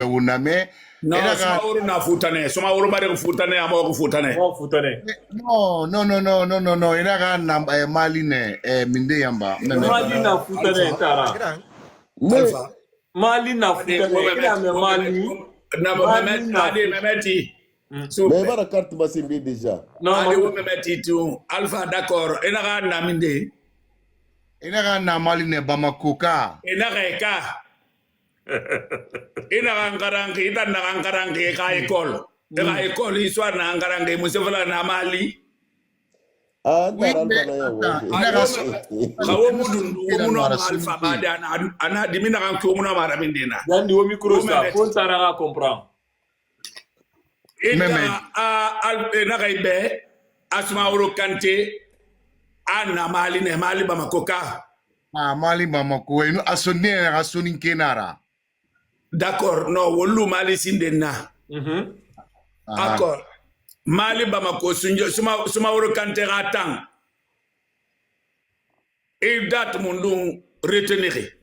wuname. No, Sumaoro na futane. Sumaoro bare futane amo futane. Mo futane. No. Inaga na Mali ne minde yamba. Mali na futane tara. Alpha. Mali na futane. Ina me Mali. Na Memeti. Mais bara carte basimbi déjà. Non, ade wo Memeti tu. Alpha d'accord. Inaga na minde. Inaga na Mali ne Bamako ka. Inaga eka. Inaga ngarangi ita na ngarangi ka école. Eka école histoire na ngarangi musefala na Mali. Ah, Oui, ndara mais alfa na yawo. Kawo mudundu muno Alpha bade ana dimina kan ko muno mara mindina. Dandi wo micro sa fon tara ga comprendre. Ina na gaibe Asmaoro Kante ana Mali ne Mali Bamako ka. Mali Bamako inu asoni kenara. D'accord, no wolu Mali sindena. D'accord. Mali Bamako Sumaoro Kante ratang. Et date mundu retenir.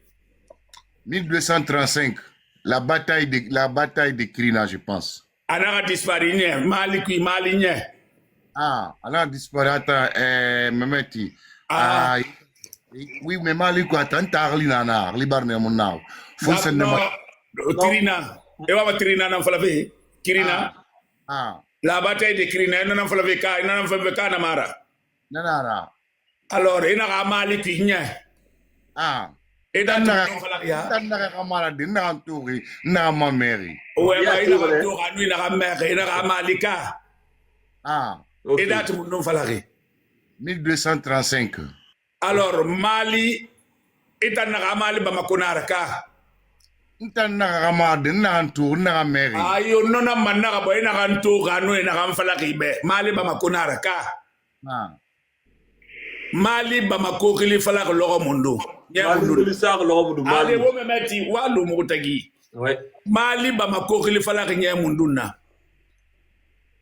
1235, la bataille de Krina, je pense. Anara disparu Mali qui Mali nye. Elle a disparu Memeti. Oui, mais Mali quoi tant Arli nana, Libarne mon nav. Krina. Ewa Krina na falavé. Krina. La bataille de Krina na falavé ka na falavé ka na mara. Nanara. Alors, ina Mali qui nye. Et dans la camarade, n'entouré, n'a ma mairie. Ouais, il a retour à lui, la mère, il a Malika. Et date mon nom falari. 1235. Alors, Mali est un Mali Bamakonaraka. N'tana camarade, n'entour, n'a mairie. Ayo, non, a manara, boy, n'a rentour à nous et n'a ramfalari, Mali Bamakonaraka. Mali Bamako, il fallait que l'homme mundo. Allez, vous me mettez, Walou Moutagi. Mali Bamako, il fallait que n'y ait munduna.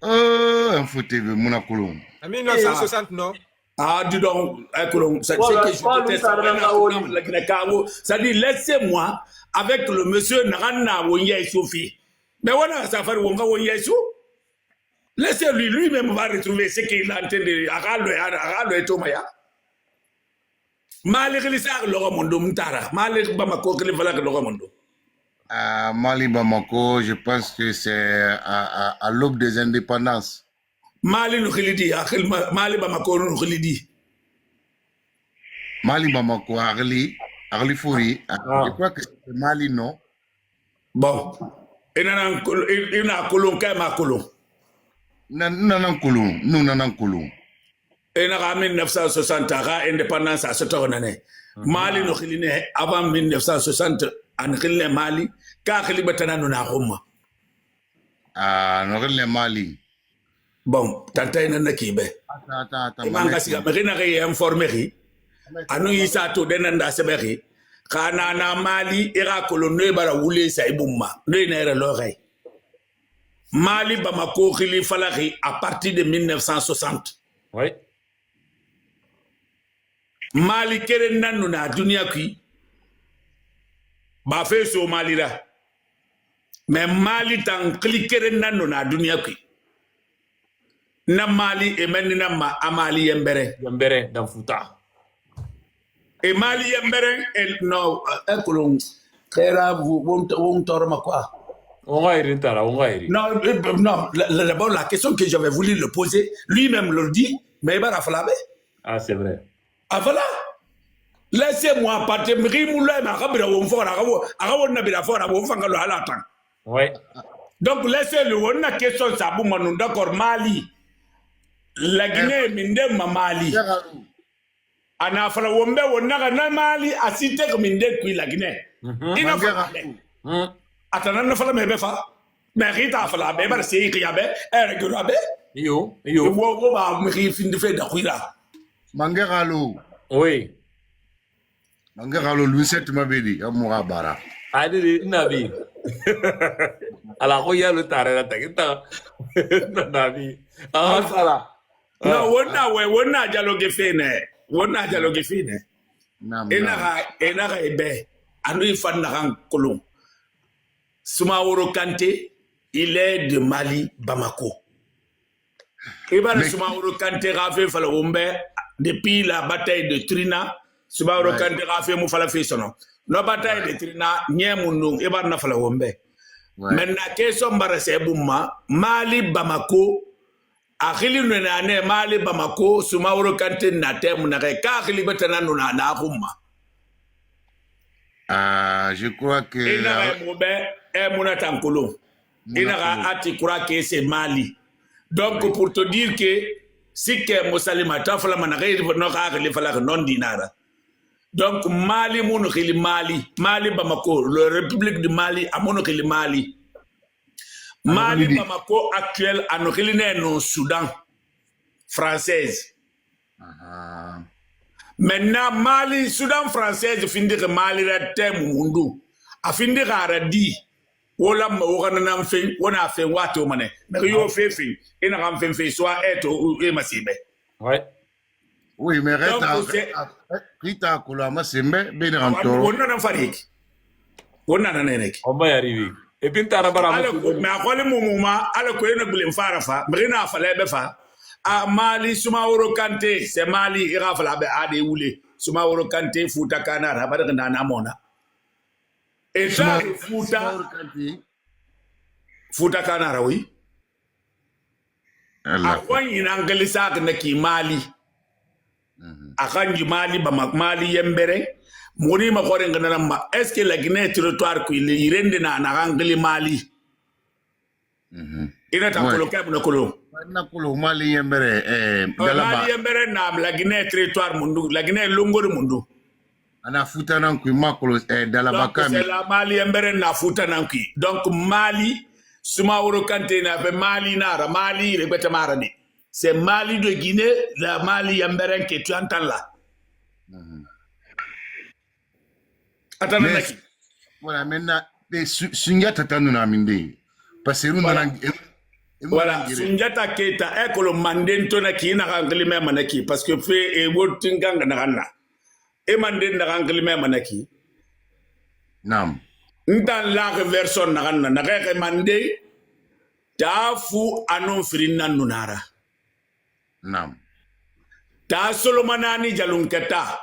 Un fauteuil, mon acolon. En 1960, non? Dis donc, acolon, c'est que je déteste. Ça dit, laissez-moi avec le monsieur Narana Wonye Sophie. Mais voilà, ça fait Wonga Wonye Sophie. Laissez-lui, lui-même va retrouver ce qu'il a entendu. Aralo et Tomaya. Mali Rilisar Loromondo Mutara. Mali Bamako Kilivalak Loromondo. Mali Bamako, je pense que c'est à l'aube des indépendances. Mali Nukhilidi, Mali Bamako Nukhilidi. Mali Bamako, Arli Fouri. Je crois que c'est Mali, non? Bon. Il y a un colon qui est ma colon. Nanan Koulou. Et en 1960, indépendance à cette année. Mali no khiline avant 1960 an khilne Mali ka khilibatana no na khuma. No khilne Mali. Bon, tantay na nakibe. Manga siga merina re informeri. Anu isa to denanda seberi. Kana na Mali ira kolonne bara wule sa ibumma. Ne na l'oreille. Mali Bamako khili falaki à partir de 1960. Oui. Mali kere nanu na dunia qui ba fe so Mali la. Mais Mali tan klikere nanu na dunia qui. Na Mali e menina ma amali yembere. Yembere dans Fouta. Et Mali yembere et no ekolon kera won torma quoi. On va y rentrer. Non, d'abord la question que j'avais voulu le poser, lui-même le dit, mais il va la flaber. Ah, c'est vrai. Ah voilà. Laissez-moi partir. Oui. Donc laissez-le. On a question ça pour moi. D'accord, Mali. La Guinée, minde ma Mali. Ana fala wombe wonaka na Mali asite ko minde kui la Guinée. Ina fala. Atana na fala mebe fa. Mais rita fala be bar sei kiyabe regula be. Yo. Wo ba mi fin de fe da kuira. Mangeralo. Oui. Mangeralo Lucette Mabedi amura bara. Adi nabi. Ala ko ya lo tare na takita. Nabi. Ah sala. No wonna dialogue fene. Wonna dialogue fene. Enara ebe anu ifan na kan kolon. Soumaoro Kanté, il est de Mali, Bamako. Et bien, Soumaoro Kanté a fait depuis la bataille de Trina, Soumaoro Kanté a fait Moufala Fissono. La bataille de Trina, Niemundung, et bien, Nafala Wombe. Maintenant, question Barassebouma, Mali, Bamako, Akhili Nene, Mali, Bamako, Soumaoro Kanté, Natem, Nareka, Akhili Betana, Nuna, Rumma. Je crois que... Il a Atikura que c'est Mali. Donc, pour te dire que si que Moussalima Tafala Manare non dinara. Donc, Mali, Mali Bamako, la République du Mali, à Mali. Mali Bamako actuel, à nos Soudan, française. Maintenant, Mali, Soudan française, finit que Mali la thème mundu. A fini de Wola Morana fait, on a fait what au mané. Mais yo fait, et n'a fait soit être ou massive. Ouais. Oui, mais Rita Kulama Sembe, ben On a un farik. On a un ének. On va y arriver. Et puis, tu as mais à quoi le moment, à la coin de Boulim Farafa, Brina Falebefa, à Mali, Soumaoro Kanté, c'est Mali, Irafalabe, Ade Oule, Soumaoro Kanté, Foutakana, Rabadan Amona. Et ça, Foutakana, oui. À quoi il a engagé ça qui Mali? À quand du Mali, Mali, Yembere, Mouri Makorenganama, est-ce que la Guinée territoire qui est rende na Angli Mali? Il est en colocat de Colo. Mali Yembere, Mali Yembere, la Guinée territoire mundu, la Guinée longo de mundu. Ana Foutananki Makolo Dalabakami. C'est la Mali Yembere na Foutananki. Donc Mali, Soumaoro Kanté na Mali Nara, Mali, répète Marani. C'est Mali de Guinée, la Mali Yembere que tu entends là. Attends, voilà, maintenant, Sunjata Tanuna Minde. Parce que voilà, Sunjata Keita, école Mandento na ki na rangli me manaki, parce que fait et wotinganga na rana. Et Mandé na rangli me manaki. Nam. Dans la version na rana, na reke Mandé, ta fu anon frina nunara. Nam. Ta Solomanani jalunketa.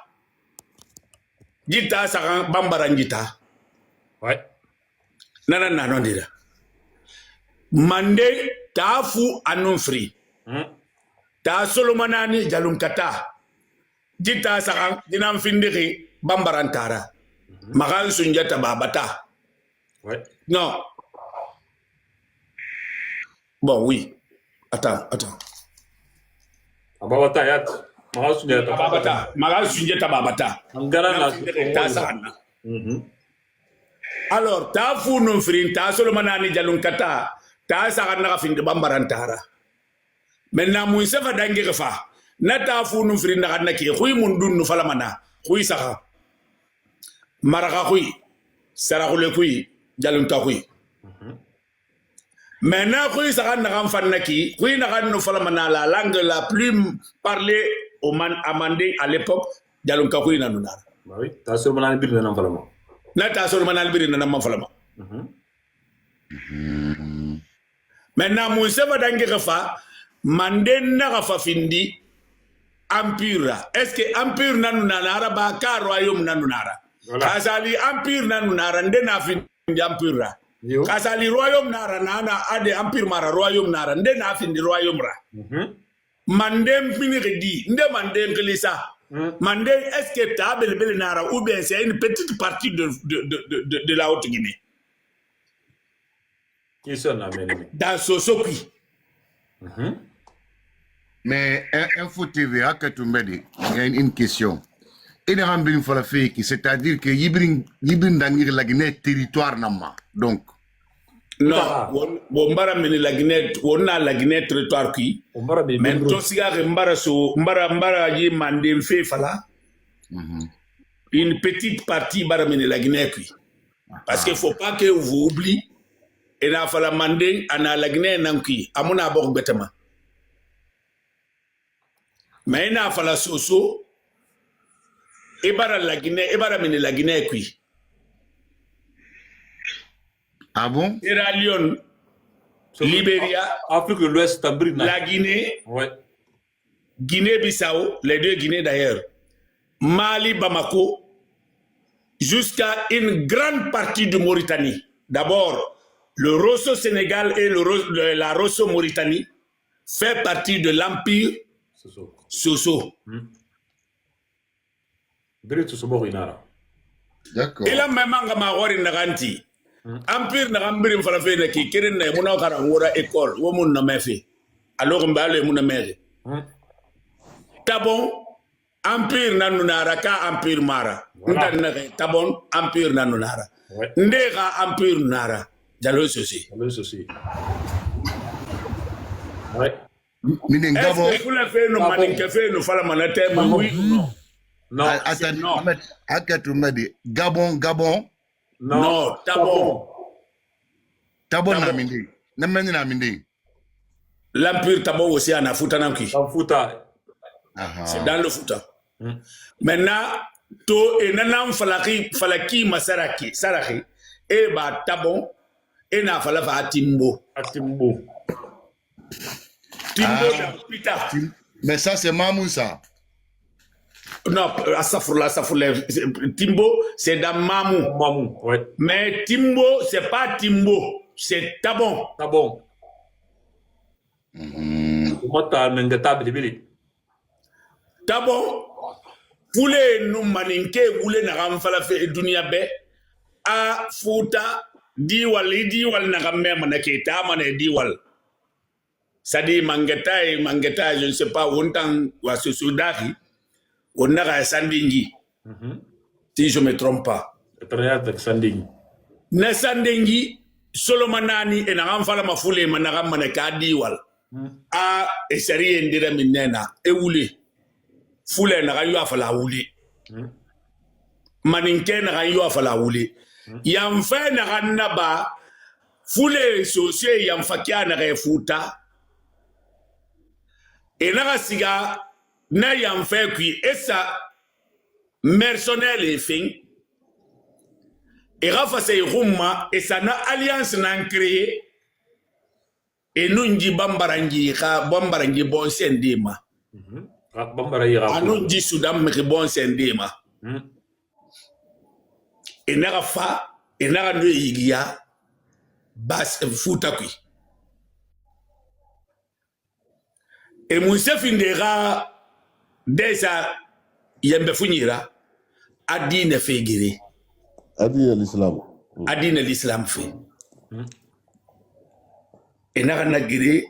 Jita sa bambaranjita. Ouais. Nana non dira. Mandé ta fu anon free. Ta Solomanani jalunketa. Jita sa dinam findiri bambarantara. Magal Sunjata babata. Ouais. Non. Bon, oui. Attends. Babata yat. Magal Sunjata babata. Alors, ta fu non frin, ta Solomanani jalunkata, ta sarana fin de bambarantara. Maintenant, Moussa va dangue fa. Nata fu non frin na ki, hui mundun no falamana, hui sara. Maraka hui, sarakule hui, jalunta hui. Maintenant, hui sara na fanaki, hui na no falamana, la langue la plus parlée au Amandé à l'époque, jalunka hui nanunar. Bah oui, t'as sûrement un but de l'enfant. Nata Solomanani biri na mafalama. Maintenant, Moussa va dangue fa, Mandé na fa findi, Empire. Est-ce que Empire nanunara ba ka royaume nanunara? Kasali Empire nanunara nde na findi Empire. Kasali royaume nara nana ade Empire mara royaume nara nde na findi royaume ra. Mandé mpini di, nde Mandé ngelisa. Mandé, est-ce que tu as bel nara ou bien c'est une petite partie de la Haute-Guinée? Qui sont là, dans Sosokwi. Mais Info TV, il y a une question. Il y a une c'est-à-dire que Yibrin Dangir la Guinée territoire nama. Donc. Non, Bombara meni la Guinée, on a la Guinée territoire qui. Mais Tosiga Mbara so Mbara yi Mandé fait fala. Une petite partie bara meni la Guinée qui. Parce qu'il faut pas que vous oubliez. Et na fala Mandé ana la Guinée nanki amuna bok betama. Mais na fala soso e bara la Guinée e bara meni la Guinée qui. Ah bon? Sierra Leone, Libéria, Afrique de l'Ouest, la Guinée, ouais. Guinée-Bissau, les deux Guinées d'ailleurs, Mali, Bamako, jusqu'à une grande partie de Mauritanie. D'abord, le Rosso Sénégal et la Rosso Mauritanie fait partie de l'Empire Soso. D'accord. Et là, même en Gamawari Naganti, Empire Nagambiri Falafé, qui Kirin, Mounakara, Moura école, Womun Namefi, alors Mbale Mounamere. Tabon, Empire Nanunara, ka Empire Mara. Tabon, Empire Nanunara. Ndega Empire Nara. Jalo Sosi. Ouais. Est-ce que vous l'avez fait, nous maniquez fait, nous fallait manater, oui ou non? Non. Attends, Gabon. Non, Tabon. Tabon Namindi. Namindi Namindi. L'Empire Tabon aussi en Afouta Namki. C'est dans le Fouta. Maintenant, to et nanam falaki masaraki saraki et ba Tabon et na falafa Timbo. Timbo Pita. Mais ça c'est Mamoussa. Non, Asafurla. Timbo, c'est dans Mamou. Ouais. Mais Timbo, c'est pas Timbo, c'est Tabon. Comment t'as mengeté Tabon, voulez nous maninke, voulez n'a pas fait dunia be, a Fouta, diwal n'a même manaketa, mané diwal. Ça dit mangeta, je ne sais pas, longtemps, ou à ce soudari. On a à Sandingi, si je ne me trompe pas. Na Sandingi, Solomanani et Naramfala Mafoule, Manaram Manaka Diwal. A Essari et Ndira Minena, et Ouli. Foule Narayu Fala Ouli. Maninke Narayu Fala Ouli. Yamfe Naranaba, Foule Sosie Yamfakia Nare Fouta. Et Narasiga. Na yam fait qui et ça mercenaire les fins et rafa c'est rumma et ça na alliance n'a créé et nous dit bambarangi bon sendima nous dit soudan me bon sendima et na rafa et na no yigia bas futa qui et Moussa Findera déjà yembe funyira adine fegiri adine l'islam fait et nagiri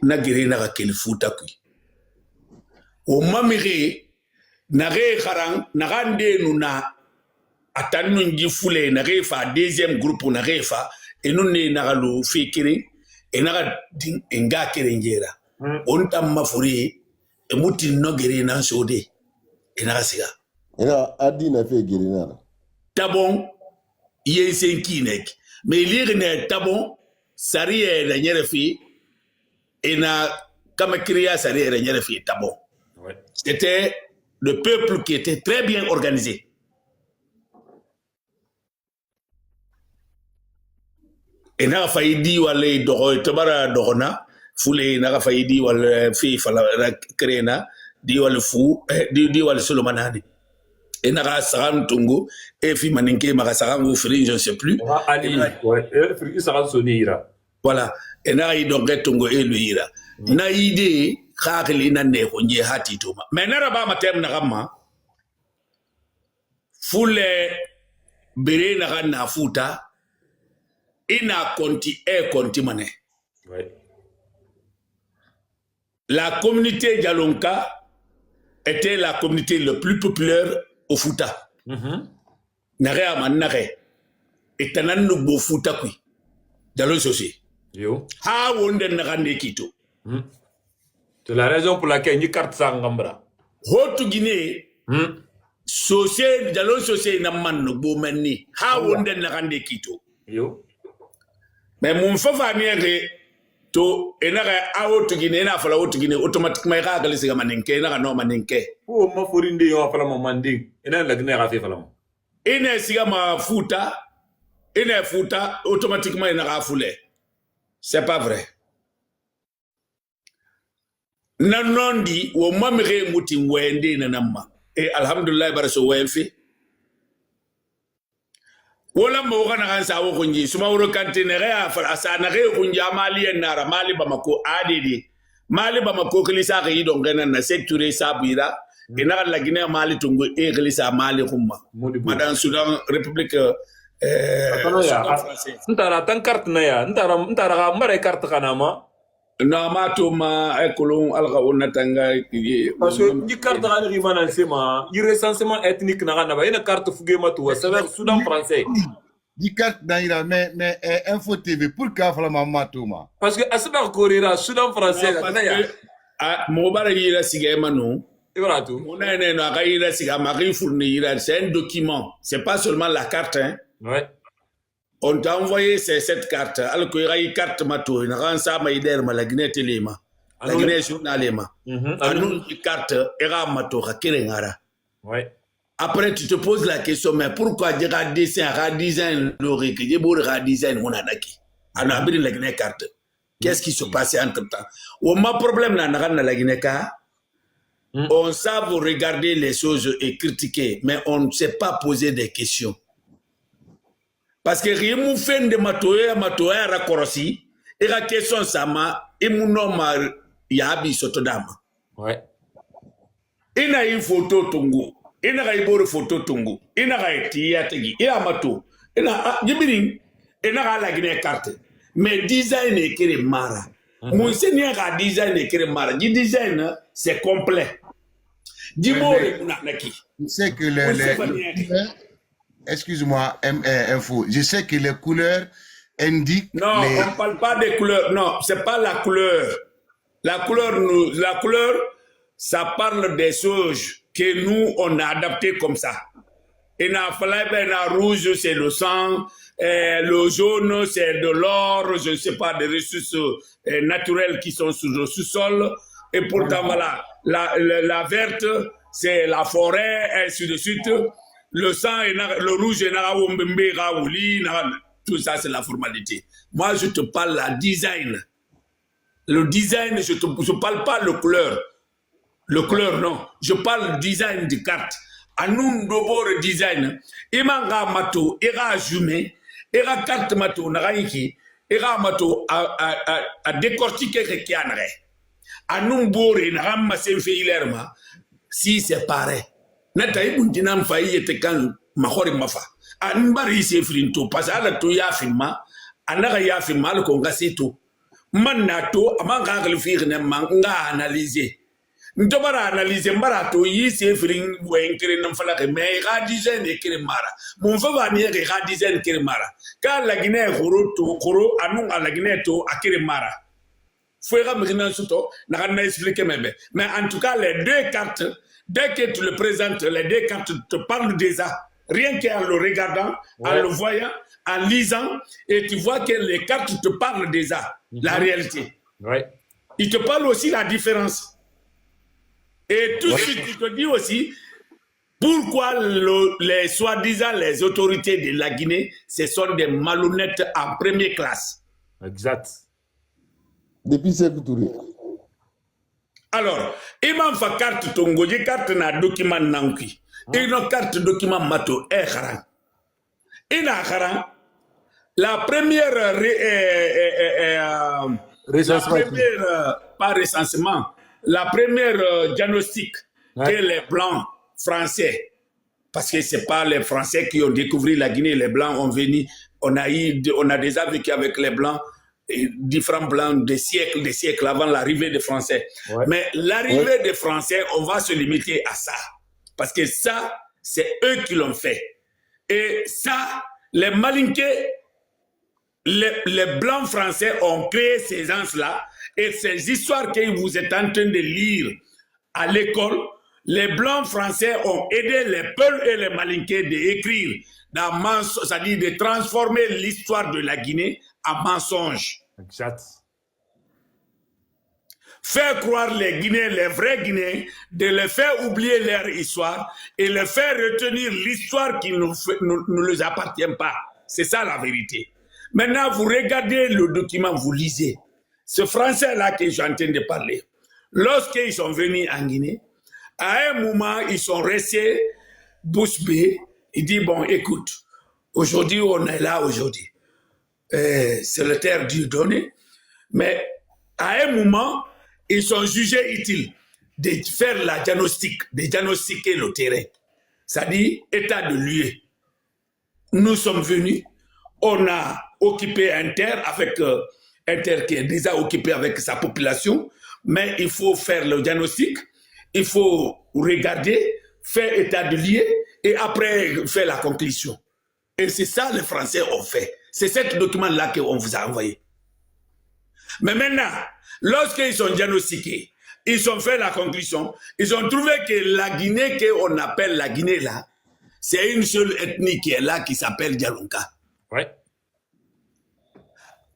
naga kelifuta kui o mamire nare kharang nagande nuna atanu nji fule nare fa deuxième groupe nare fa et nous ne nagalu fekiri et naga enga kerengera on tamma furi et muti nogere nan sode et nasiga ina adina fe girina Tabon yensenkinek mais lire ne Tabon sariye la nyerefi et na kama kriya sariye la nyerefi Tabon. C'était le peuple qui était très bien organisé. Et na faidi wale dogo tabara dogona fule na faidi wale fi fala krena di wale fu di wale solomanadi et na saran tungu et fi maninke ma saran ou fri je ne sais plus voilà et na i donc tungu et lui ira na ide khakli na ne ko nje hati tuma mais na raba matem na gamma fule bere na na futa ina konti mané. La communauté Djalonka était la communauté la plus populaire au Fouta. Nare amanare. Et tanan no bo Fouta kui. Djalon sosi. Yo. Ha wonde narande kito. C'est la raison pour laquelle ni carte sangambra. Hotu Guinée. Sosé Djalon sosi na man no bo menni. Ha wonde narande kito. Yo. Mais mon favaniere to enara awotu Guinée na fala wotu Guinée automatiquement ira galisi ga maninke na no maninke. O ma forinde yo fala mo manding. Ena la Guinée rafi fala mo. Ene siga ma futa Il est fouta, automatiquement il n'a foulé. C'est pas vrai. Nanondi, ou mamre mouti wende nanama. Et alhamdulillah, baraso wenfi. Wala mwoga na kansa wakunji. Suma uro kantinere asa nare kunji amali enara mali bamako adidi. Mali bamako kilisa ki idongena na sekture sabira. Inara la Guinée mali tungu kilisa mali kumma. Madame Soudan République Soudan français. Ntara tan carte na ya. Ntara ga mare carte kanama. Non ma tuma ekolon alga onatanga. Parce que ni carte ga ni mana sema, i recensement ethnique na na ba ina carte fugue matu ça veut Soudan français. Di carte daïra mais Info TV pour ka fala mama tuma. Parce que asba korira Soudan français na ya. Mo bara yira sigema no. Voilà tout. On a c'est un document. C'est pas seulement la carte. Hein. Ouais. On t'a envoyé cette carte. Alors qu'il y a une carte, la Guinée Téléma. La Guinée Journalema. Une carte, ouais. Après, tu te poses la question, mais pourquoi dire à design, l'orique, design, on a d'acquis. Alors, on a la Guinée carte. Qu'est-ce qui se passe entre temps? Au moins, problème, là, on a la Guinée carte. On sait vous regarder les choses et critiquer, mais on ne sait pas poser des questions. Parce que rien ne fait de matoya rakorosi, et la question sama, et mon nom yabi sotodama. Ouais. Il a une photo tungu, il a une photo tungu, il a une tiategi, il a mato, il a Jibirin, il a la Guinée carte. Mais design est créé mara. Mon seigneur a design est créé mara. Du design, c'est complet. Dis-moi, je sais que excuse-moi, Info, je sais que les couleurs indiquent. Non, on ne parle pas des couleurs. Non, c'est pas la couleur. La couleur, ça parle des choses que nous, on a adaptées comme ça. Et la rouge, c'est le sang. Le jaune, c'est de l'or. Je ne sais pas, des ressources naturelles qui sont sous le sous-sol. Et pourtant, voilà, la verte, c'est la forêt, et ainsi de suite. Le sang, le rouge, tout ça, c'est la formalité. Moi, je te parle la design. Le design, je ne parle pas le couleur. Le couleur, non. Je parle design de carte. À nous, le design. Et manga mato, ira jume, ira carte mato, naraiki, ira mato à décortiquer ce qui en est. À nous, bourré, ramassé, fait ilerma. Si c'est pareil. Nata ibuntinam fayi yete kan mahori mafa. Anbari se flinto pasala to ya filma. Anaga ya filma le kongaseto. Manato amanga glifirne manga analyser. Ntobara analyser mbarato yi se flin wenkere nam fala ke me ga dizaine e kere mara. Mon fa va ni ga dizaine kere mara. Ka la Guinée khoro to khoro anu la Guinée to akere mara. Fouera Mérina Souto n'a rien expliqué, mais en tout cas, les deux cartes, dès que tu le présentes, les deux cartes te parlent déjà, rien qu'en le regardant, en le voyant, en lisant, et tu vois que les cartes te parlent déjà, la réalité. Ouais. Ils te parlent aussi la différence. Et tout de suite, tu te dis aussi, pourquoi les soi-disant les autorités de la Guinée, ce sont des malhonnêtes en première classe. Exact. Depuis Sékou Touré. Alors, il m'a fait carte tongo, j'ai carte na document nanki. Et une carte document mato est haran. Et la haran, la première pas recensement, la première diagnostic que les blancs français, parce que c'est pas les Français qui ont découvert la Guinée, les blancs ont venu, on a déjà vécu avec les blancs. Différents blancs des siècles avant l'arrivée des Français. Ouais. Mais l'arrivée des Français, on va se limiter à ça. Parce que ça, c'est eux qui l'ont fait. Et ça, les malinqués, les blancs français ont créé ces gens-là. Et ces histoires que vous êtes en train de lire à l'école, les blancs français ont aidé les peuples et les malinqués d'écrire, c'est-à-dire de transformer l'histoire de la Guinée en mensonge. Exact. Faire croire les Guinéens, les vrais Guinéens, de les faire oublier leur histoire et les faire retenir l'histoire qui ne les appartient pas. C'est ça la vérité. Maintenant, vous regardez le document, vous lisez. Ce français-là que je suis en train de parler, lorsqu'ils sont venus en Guinée, à un moment, ils sont restés bouche bée. Ils disent, bon, écoute, aujourd'hui, on est là aujourd'hui. C'est le terre Dieu donné. Mais à un moment, ils sont jugés utiles de faire la diagnostic, de diagnostiquer le terrain. C'est-à-dire, état de lieu. Nous sommes venus, on a occupé un terre avec un terre qui est déjà occupé avec sa population, mais il faut faire le diagnostic, il faut regarder, faire état de lieu et après faire la conclusion. Et c'est ça les Français ont fait. C'est ce document-là qu'on vous a envoyé. Mais maintenant, lorsqu'ils sont diagnostiqués, ils ont fait la conclusion, ils ont trouvé que la Guinée qu'on appelle la Guinée là, c'est une seule ethnie qui est là qui s'appelle Djalonka. Ouais.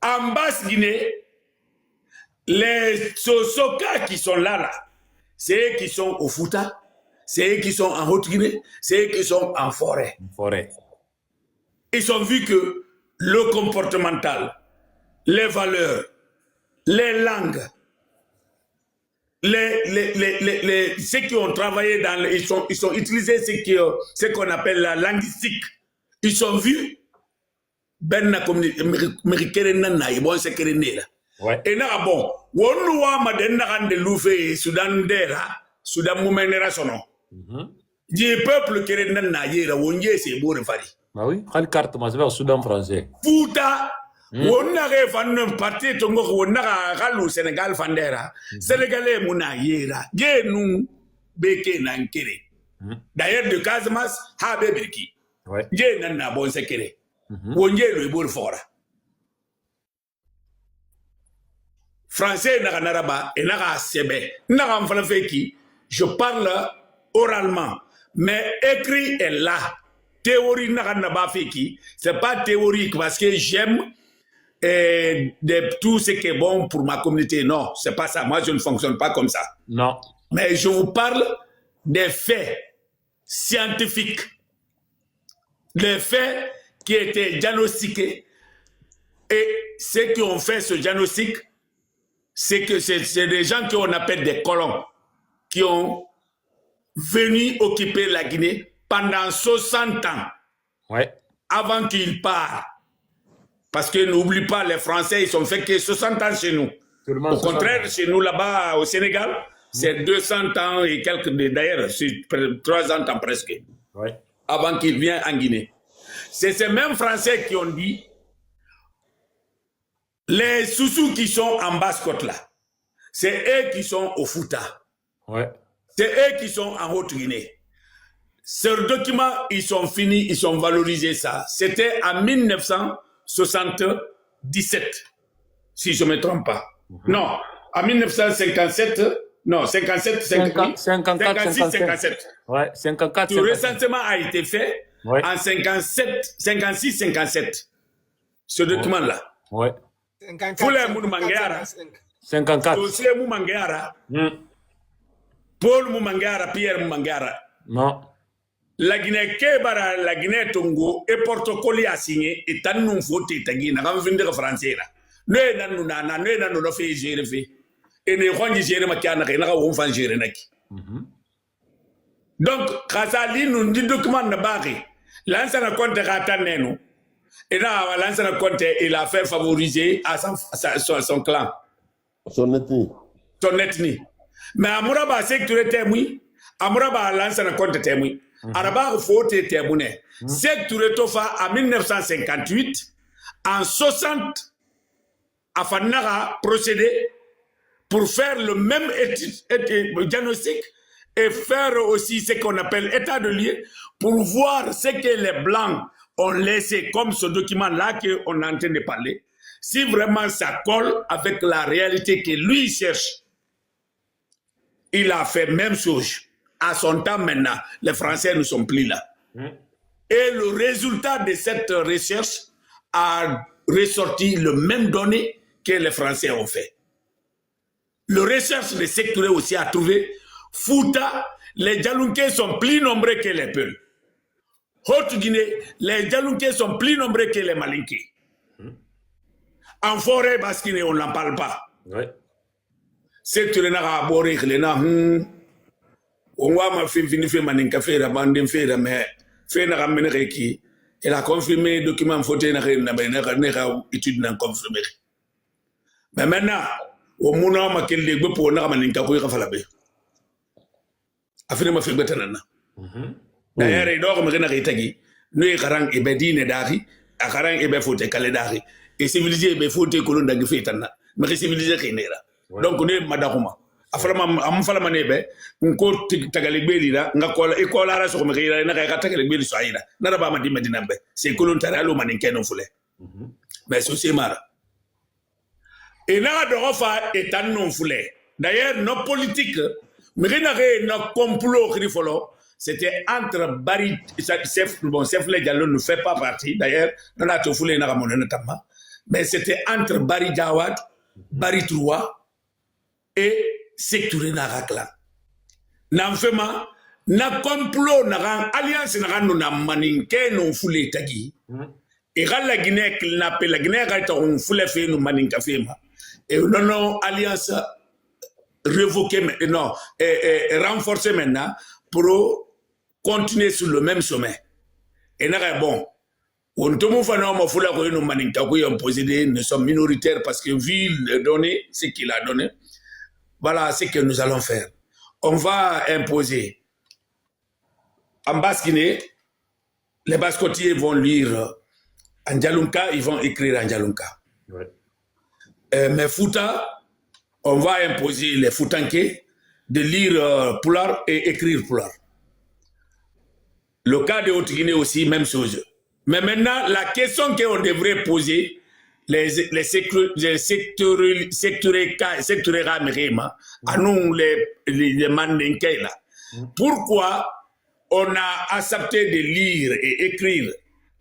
En Basse-Guinée, les Sosoka qui sont là, c'est eux qui sont au Fouta, c'est eux qui sont en Haute-Guinée, c'est eux qui sont en forêt. Forêt. Ils ont vu que le comportemental, les valeurs, les langues, ceux qui ont travaillé dans ils ont utilisé ce qu'on appelle la linguistique. Ils ont vu ben comme Ouais. et na bon wonu wa ma den na ande loufe Soudan dera Soudan moumenera sono di peuple kere na yera wonje c'est beau refari. Bah oui, quelle carte moi c'est au Soudan français. Fouta wonna re fan parti to ngoko wonna galu Sénégal fandera Sénégalais muna yera genu beke nan kere. D'ailleurs de Casamance ha bebirki. Ouais. Je nan na bon sekere. Wonje le beau fora. Français n'a naraba et n'a sebe n'a je parle oralement mais écrit est là théorie n'a pas fait qui c'est pas théorique parce que j'aime tout ce qui est bon pour ma communauté. Non, c'est pas ça, moi je ne fonctionne pas comme ça. Non. Mais je vous parle des faits scientifiques, des faits qui étaient diagnostiqués et ceux qui ont fait ce diagnostic, c'est que c'est des gens qu'on appelle des colons qui ont venu occuper la Guinée pendant 60 ans. Ouais. Avant qu'ils partent. Parce que n'oublie pas, les Français, ils ont fait que 60 ans chez nous. Au contraire, chez nous là-bas au Sénégal, c'est 200 ans et quelques, d'ailleurs, c'est 300 ans presque. Ouais. Avant qu'ils viennent en Guinée. C'est ces mêmes Français qui ont dit les Soussous qui sont en Basse-Côte là, c'est eux qui sont au Fouta. Ouais. C'est eux qui sont en Haute-Guinée. Ce document, ils sont finis, ils ont valorisé ça. C'était en 1977, si je ne me trompe pas. Non, en 1957, non, 57, 54, 56, 57. Ouais, 54. Tout recensement a été fait en 57, 56, 57. Ce document-là. Ouais. 54. 54. Paul Moumangara, Pierre Moumangara. Non. La Guinée Kébara, la Guinée Tongo, et protocole a signé, et tant nous faut t'étaguer, n'a pas vu de français là. Ne nous fait gérer. Et ne rend gérer ma canne, n'a on va gérer naki. Donc, Khazali nous dit document de barré. L'ancien compte rataneno. Et là, l'ancien compte, il a fait favoriser à son clan. Son ethnie. Son ethnie. Mais Amouraba, c'est que tu es témoin. Amouraba, l'ancien compte témoin. Araba, faut être témoin. C'est que tu es en 1958, en 60, Afanara procédé pour faire le même diagnostic et faire aussi ce qu'on appelle état de lieu pour voir ce que les Blancs ont laissé comme ce document-là qu'on est en train de parler, si vraiment ça colle avec la réalité que lui cherche. Il a fait même chose. À son temps maintenant, les Français ne sont plus là. Et le résultat de cette recherche a ressorti le même données que les Français ont fait. Le recherche de secteur aussi a trouvé Fouta, les Djalounké sont plus nombreux que les Peuls. Haute Guinée, les Djaloukés sont plus nombreux que les Malinkés. En forêt basquine, on n'en parle pas. Ouais. C'est que les a aboré, les na, on voit ma fille finir faire maninka faire, bande faire, mais faire n'a ramené qui. Elle a confirmé le document photo n'a étude n'a confirmé. Mais maintenant, au moment où il est pour n'a maninka pour y faire afin de me faire betanana. D'ailleurs, il dort me renarder nous y karang et bedine dari, à karang et befote kaledari. Et civilisé be fote kolon da gefetana mais civilisé kinera donc ne madakuma afalama am falama nebe ko tagale gbeli la ngakola e ko la raso ko mekira na ka tagale gbeli so ayida na ba ma di medina be c'est kolon taralo manin keno fule mais so c'est mara et na do fa etan non fule d'ailleurs nos politiques mekina re na complot krifolo. C'était entre Barry, Chef Le Diallo ne fait pas partie, d'ailleurs, dans la Tofoulé notamment, mais c'était entre Barry Jawad, Barry Troua et Sektouré Narakla. N'enfema, na complot, na alliance, na maninke, non foulé tagi. Et la Guinée, la Guinée, on foulé fait, nous maninka fema. Et non, alliance révoquée, non, renforcée maintenant pour continuer sur le même sommet. Et là, bon, on nous sommes minoritaires parce que vu le donné, ce qu'il a donné, voilà ce que nous allons faire. On va imposer en Basse-Guinée, les Basse-Côtiers vont lire en Djalunka, ils vont écrire en Djalunka. Ouais. Mais Fouta, on va imposer les Foutanké de lire Pulaar et écrire Pulaar. Le cas de Haute-Guinée aussi, même chose. Mais maintenant, la question qu'on devrait poser, les secteurs américains, à nous les mandingués là, pourquoi on a accepté de lire et écrire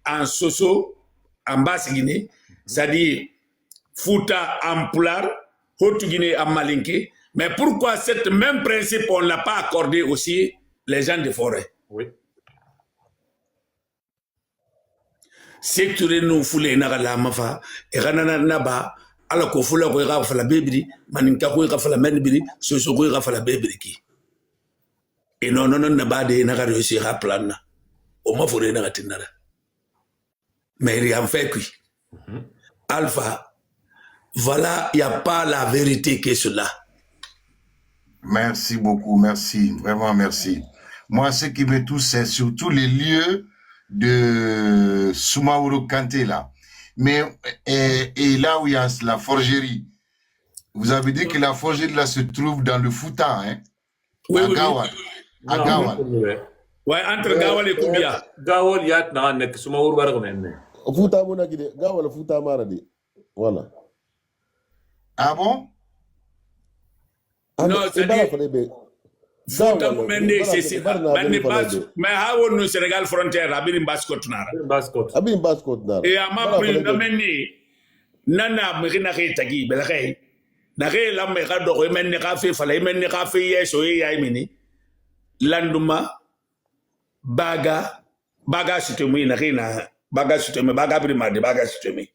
en Soso, en Basse-Guinée, c'est-à-dire Fouta en Pulaar, Haute-Guinée en Malinké, mais pourquoi ce même principe on ne l'a pas accordé aussi les gens de forêt? Oui. Secteur nous foulé na la mafa et ranana naba ala ko fula ko ga fala bebri maninka ko ga fala menbiri so ko ga fala bebri ki et non na ba de na ga réussir à plan o ma fure na tinara mais il en fait qui Alpha voilà il y a pas la vérité que cela. Merci beaucoup, merci, vraiment merci. Moi ce qui me touche c'est surtout les lieux de Soumaoro Kanté là. Mais et là où il y a la forgerie, vous avez dit que la forgerie là se trouve dans le Fouta, hein? Oui, à Gawal. À Gawal. Ouais, entre Gawal et Koumbia. Gawal yat na nek Soumaoro baragomenne. Fouta mona kide, Gawal Fouta maradi. Voilà. Ah bon? Non, c'est pas Fouta Mende c'est mais how no Sénégal frontière abin Basse-Côte nara. Abin Basse-Côte nara. Et ama pris nameni nana mekina ke tagi belakay. Na ke la me ka do men ne ka fe fala men ne ka fe yeso e ya mini. Landuma baga sitemi na kina baga sitemi baga prima de baga sitemi.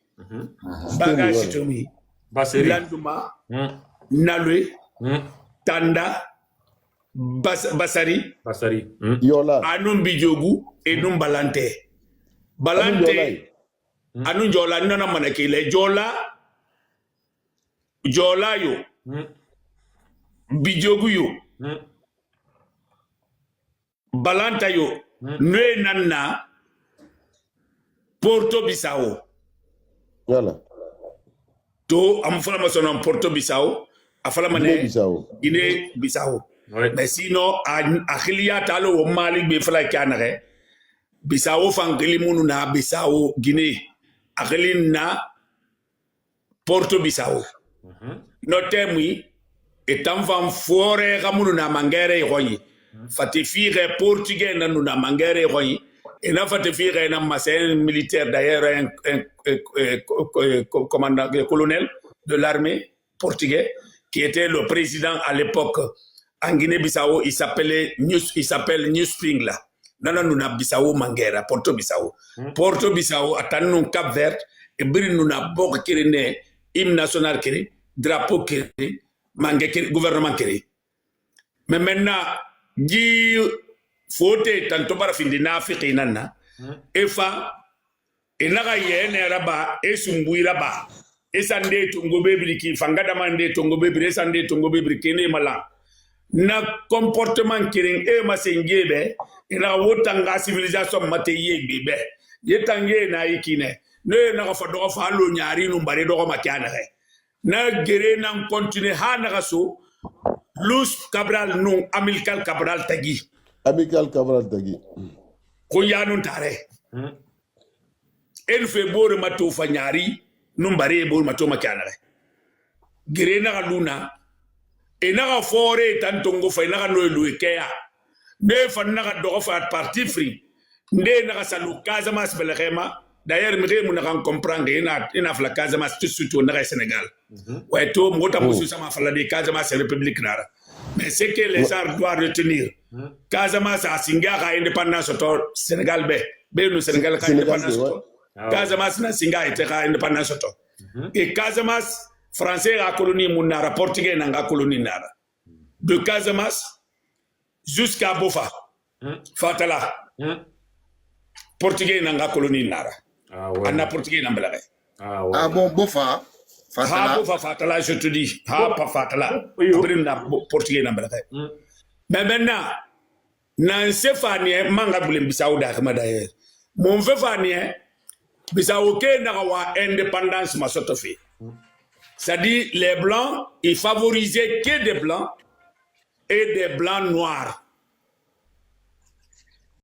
Baga sitemi. Landuma Nalwe Tanda Basari Yola Anum Bijogu et Num Balante Anum Jola nana manakile Jola yo Bijogu yo Balanta yo Nwe Nana Porto Bissau Voilà. To amfala masonon Porto Bissau afala mané Guinée Bissau. Ouais. Mais sinon akhilia talo o Mali be fala kanare Bissau fangeli munu na Bissau Guinée akhilin na Porto Bissau. Notemi etam fam fore ramunu na mangere royi fatifire portugais nanu na mangere royi et na fatifire na masen militaire d'ailleurs un commandant colonel de l'armée portugais qui était le président à l'époque en Guinée-Bissau, il s'appelle New Spring là. nana nuna Bissau mangera Porto Bissau Porto Bissau atanu Cap Vert e biri nuna bok kirine hymne national kiri drapeau kiri mangé kiri gouvernement kiri mais maintenant ji fote tanto bara findi na Afrique nana efa enaga yene raba esumbuira ba esande tungo bebri ki fangada mande tungo bebri esande tungo bebri kene mala na comportement kiring e masengebe ina wotanga civilisation mate yegbe yetange na ikine ne na fa do fa lo nyaari no bare do makana he na gere na continue ha na so Luz Cabral no Amilcar Cabral tagi ko yanu tare el fe bor mato fa nyaari no bare bor mato makana he gere na luna enaga fore tantongo fa enaga no eluikea ne fa naga do fa parti free ne naga salu Casamance belema d'ailleurs me na comprendre ina fla Casamance tout suite au Sénégal ouais to mota musu sama fala de Casamance république nara mais c'est que les gens doivent retenir Casamance a singa ka indépendance to Sénégal be no Sénégal ka indépendance to Casamance na singa ite ka indépendance to et Casamance français a colonie munara portugais nanga colonie nara de Casamance jusqu'à Bofa Fatala portugais nanga colonie nara anna portugais nambala bon Bofa Fatala Bofa Fatala je te dis pas Fatala brinda portugais nambala mais maintenant nan sefanie manga bulem Bissau da kama d'ailleurs mon fefanie Bissau ke naga wa indépendance masotofi. C'est-à-dire, les blancs, ils favorisaient que des blancs et des blancs noirs.